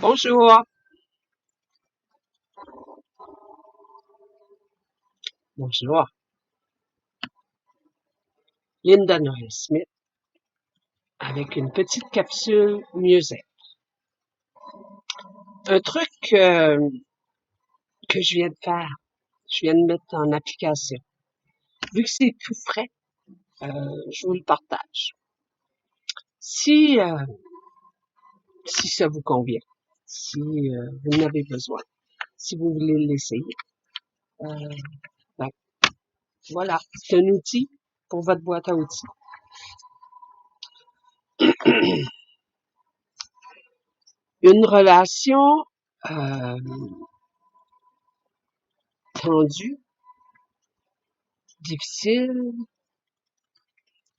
Bonjour. Bonjour. Linda Noël Smith avec une petite capsule musique. Un truc que je viens de faire, je viens de mettre en application. Vu que c'est tout frais, je vous le partage. Si, si ça vous convient, si vous en avez besoin, si vous voulez l'essayer, euh, ben, voilà, c'est un outil pour votre boîte à outils. Une relation tendue, difficile,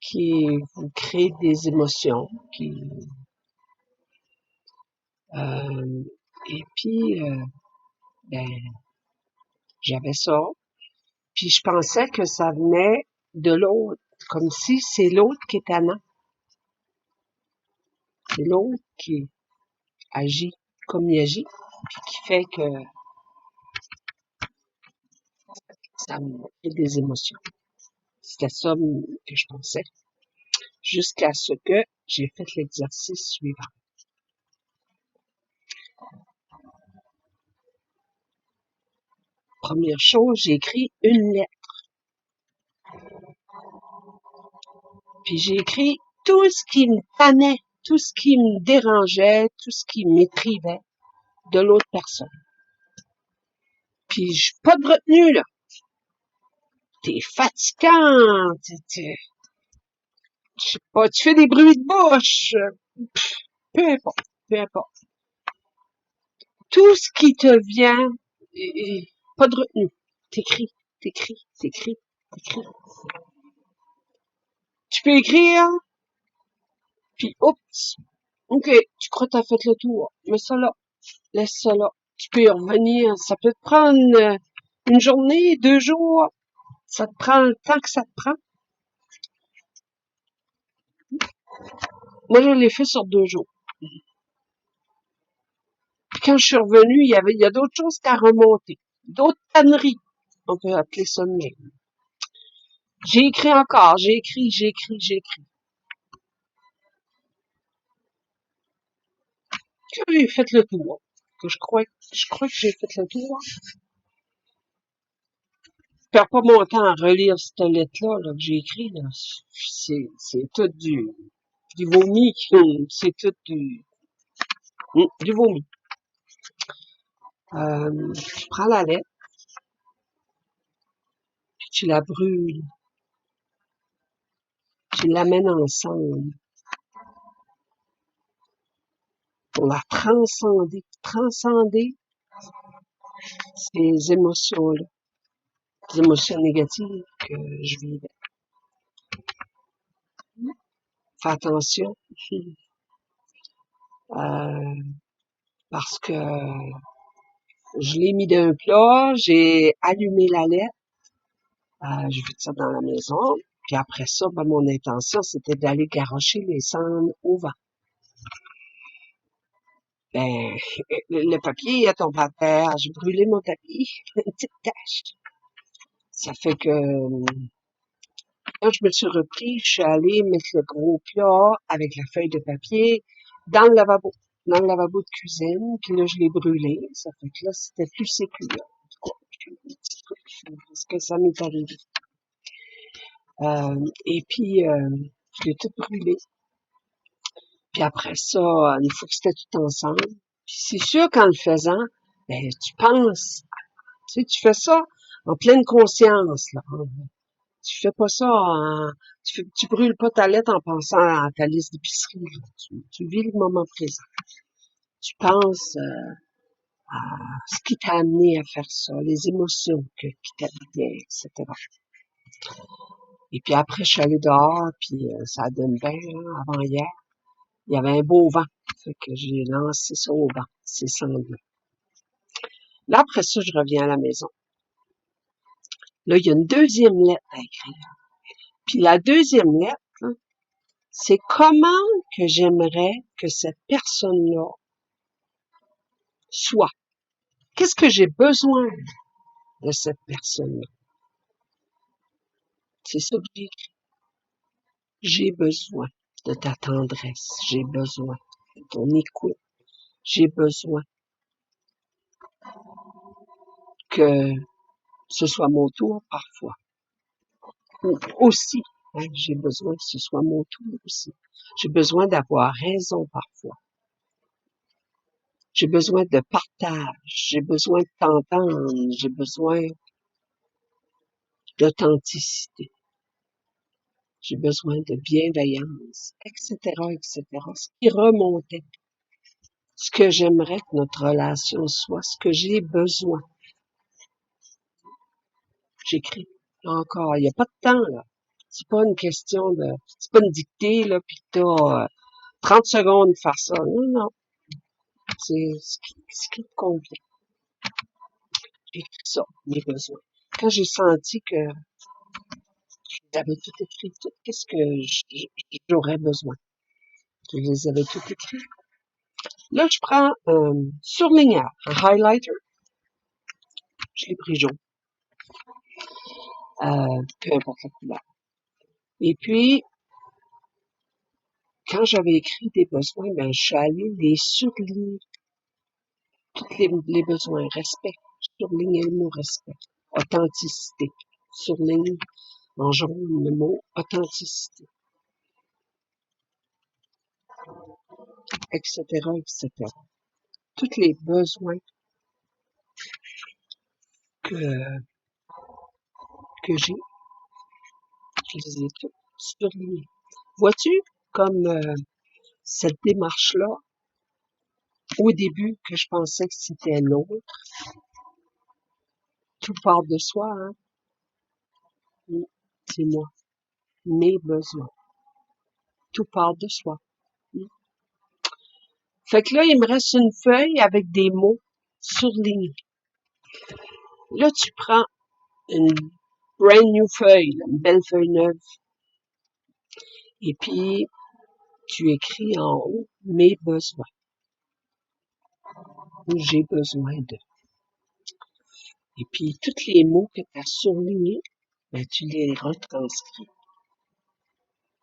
qui vous crée des émotions, euh, et puis ben j'avais ça, puis je pensais que ça venait de l'autre, comme si c'est l'autre qui est tannant, c'est l'autre qui agit comme il agit, puis qui fait que ça me crée des émotions. C'était ça que je pensais, jusqu'à ce que j'ai fait l'exercice suivant. Première chose, j'ai écrit une lettre, puis j'ai écrit tout ce qui me tannait, tout ce qui me dérangeait, tout ce qui m'écrivait de l'autre personne. Puis pas de retenue, là. T'es fatigant, je sais pas, tu fais des bruits de bouche, peu importe, peu importe. Tout ce qui te vient, pas de retenue. T'écris, t'écris, t'écris, t'écris. Tu peux écrire, puis oups, ok, tu crois que t'as fait le tour, mais ça là, laisse ça là. Tu peux y revenir, ça peut te prendre une journée, 2 jours, ça te prend le temps que ça te prend. Moi, je l'ai fait sur 2 jours. Puis quand je suis revenue, il y a d'autres choses qu'à remonter. D'autres tanneries. On peut appeler ça de même. J'ai écrit encore, j'ai écrit, j'ai écrit, j'ai écrit. Que j'ai fait le tour. Que je crois que j'ai fait le tour. Je perds pas mon temps à relire cette lettre-là, là, que j'ai écrit, là. C'est tout du vomi, c'est tout du vomi. Tu prends la lettre, puis tu la brûles, tu l'amènes ensemble pour la transcender ces émotions-là, ces émotions négatives que je vivais. Fais attention, euh, parce que je l'ai mis d'un plat, j'ai allumé la lettre, j'ai fait ça dans la maison, puis après ça, ben, mon intention, c'était d'aller garrocher les cendres au vent. Ben, le papier est tombé à terre, j'ai brûlé mon tapis, une petite tache. Ça fait que quand je me suis repris, je suis allée mettre le gros plat avec la feuille de papier dans le lavabo de cuisine, puis là, je l'ai brûlé. Ça fait que là, c'était plus sécure. En tout cas, un petit truc, parce que ça m'est arrivé. Et puis, je l'ai tout brûlé. Puis après ça, une fois que c'était tout ensemble, puis c'est sûr qu'en le faisant, ben, tu penses, tu sais, tu fais ça en pleine conscience, là. Tu fais pas ça tu brûles pas ta lettre en pensant à ta liste d'épicerie, là. Tu vis le moment présent. Tu penses à ce qui t'a amené à faire ça, les émotions qui t'habitaient, etc. Et puis après, je suis allée dehors, puis ça donne bien, hein, avant hier. Il y avait un beau vent. Fait que j'ai lancé ça au vent, ces cendres-là. Là, après ça, je reviens à la maison. Là, il y a une deuxième lettre à écrire. Puis la deuxième lettre, là, c'est comment que j'aimerais que cette personne-là Soit, qu'est-ce que j'ai besoin de cette personne-là? C'est ça que j'ai besoin de ta tendresse, j'ai besoin de ton écoute, j'ai besoin que ce soit mon tour parfois. Aussi, hein, j'ai besoin que ce soit mon tour aussi. J'ai besoin d'avoir raison parfois. J'ai besoin de partage, j'ai besoin de t'entendre, j'ai besoin d'authenticité, j'ai besoin de bienveillance, etc., etc. Ce qui remontait, ce que j'aimerais que notre relation soit, ce que j'ai besoin. J'écris. Là encore, il n'y a pas de temps, là. C'est pas une question de, c'est pas une dictée, là, pis t'as 30 secondes de faire ça. Non, non. C'est ce qui te convient. J'écris ça, mes besoins. Quand j'ai senti que j'avais tout écrit, tout qu'est-ce que j'aurais besoin. Je les avais tout écrits. Là, je prends un surligneur, un highlighter. Je l'ai pris jaune. Peu importe la couleur. Et puis, quand j'avais écrit des besoins, ben, je suis allée les surligner. Tous les besoins. Respect. Surligner le mot respect. Authenticité. Surligne en jaune le mot authenticité. Etc., etc. Tous les besoins que, que j'ai, je les ai tous surlignés. Vois-tu, comme cette démarche-là, au début, que je pensais que c'était l'autre, tout part de soi, hein? C'est moi, mes besoins. Tout part de soi. Fait que là, il me reste une feuille avec des mots surlignés. Là, tu prends une brand new feuille, une belle feuille neuve, et puis tu écris en haut mes besoins. J'ai besoin de. Et puis, tous les mots que tu as surlignés, ben, tu les retranscris.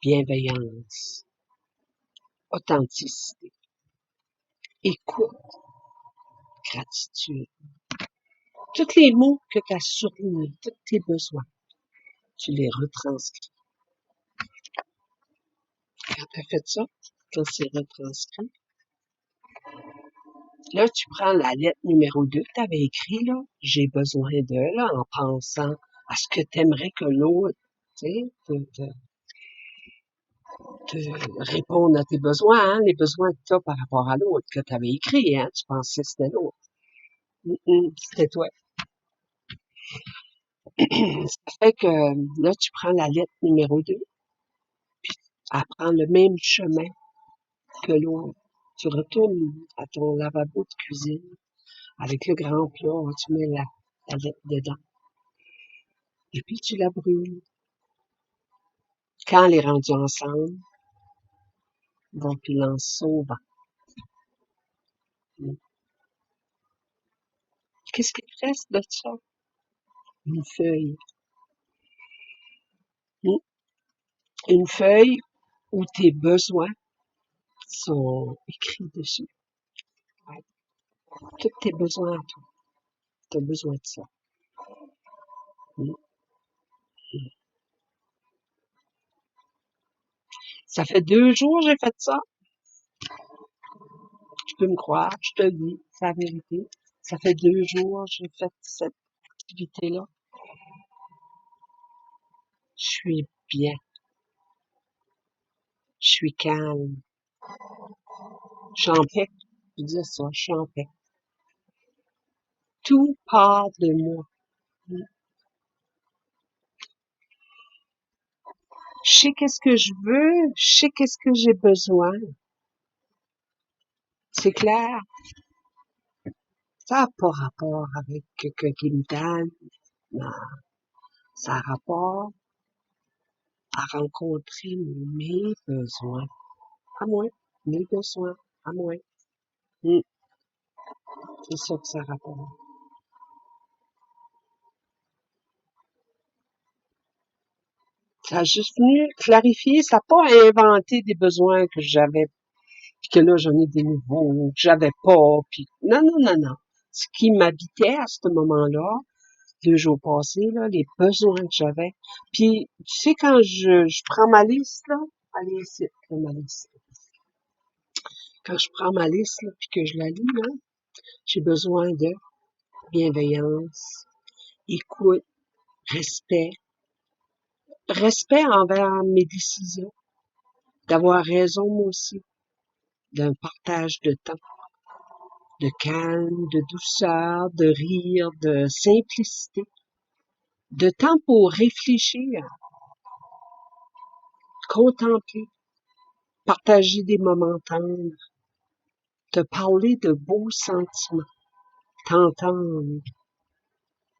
Bienveillance, authenticité, écoute, gratitude. Tous les mots que tu as surlignés, tous tes besoins, tu les retranscris. Quand tu as fait ça, quand c'est retranscrit, là, tu prends la lettre numéro 2 que tu avais écrit, là, j'ai besoin de, là, en pensant à ce que tu aimerais que l'autre, tu sais, te répondre à tes besoins, hein, les besoins que tu as par rapport à l'autre, que tu avais écrit, hein, tu pensais que c'était l'autre. C'était toi. Ça fait que là, tu prends la lettre numéro 2, puis elle prend le même chemin que l'autre. Tu retournes à ton lavabo de cuisine avec le grand plat, tu mets la lettre dedans. Et puis tu la brûles. Quand elle est rendue ensemble, bon, puis lance ça au vent. Qu'est-ce qui te reste de ça? Une feuille. Une feuille où tes besoins sont écrits dessus. Ouais. Tous tes besoins à toi. Tu as besoin de ça. Mm. Ça fait 2 jours que j'ai fait ça. Tu peux me croire, je te le dis, c'est la vérité. Ça fait 2 jours que j'ai fait cette activité-là. Je suis bien. Je suis calme. Je suis en paix. Je dis ça, je suis en paix. Tout part de moi. Mm. Je sais qu'est-ce que je veux, je sais qu'est-ce que j'ai besoin. C'est clair. Ça n'a pas rapport avec quelqu'un qui me donne. Non. Ça a rapport à rencontrer mes besoins. À moi. Mes besoins. À moi. Mm. C'est ça que ça rapporte. Ça a juste venu clarifier, ça n'a pas inventé des besoins que j'avais, puis que là, j'en ai des nouveaux, que j'avais pas, puis non, non, non, non. Ce qui m'habitait à ce moment-là, 2 jours passés, là, les besoins que j'avais. Puis, tu sais, quand je prends ma liste, là, allez ici, là, ma liste. Quand je prends ma liste, là, puis que je la lis, là, j'ai besoin de bienveillance, écoute, respect, respect envers mes décisions, d'avoir raison moi aussi, d'un partage de temps, de calme, de douceur, de rire, de simplicité, de temps pour réfléchir, contempler, partager des moments tendres, te parler de beaux sentiments, t'entendre.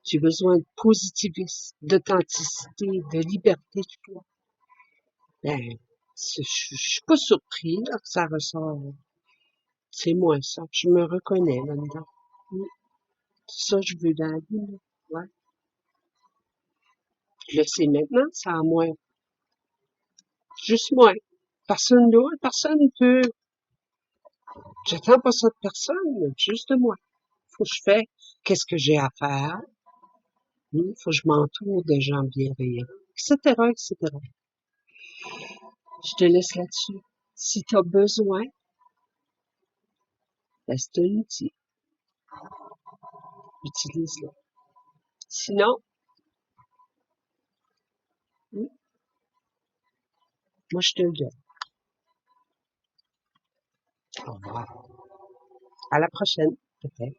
J'ai besoin de positivisme, d'authenticité, de liberté de toi. Ben, je suis pas surpris là, que ça ressort. C'est moi ça. Je me reconnais là-dedans. C'est ça que je veux dans la vie. Là. Ouais. Je le sais maintenant, c'est à moi. Juste moi. Personne d'autre, personne ne peut. J'attends pas ça de personne, juste de moi. Faut que je fais qu'est-ce que j'ai à faire. Faut que je m'entoure de gens bienveillants, etc., etc. Je te laisse là-dessus. Si tu as besoin, ben, c'est un outil. Utilise-le. Sinon, moi, je te le donne. Au revoir. À la prochaine, peut-être.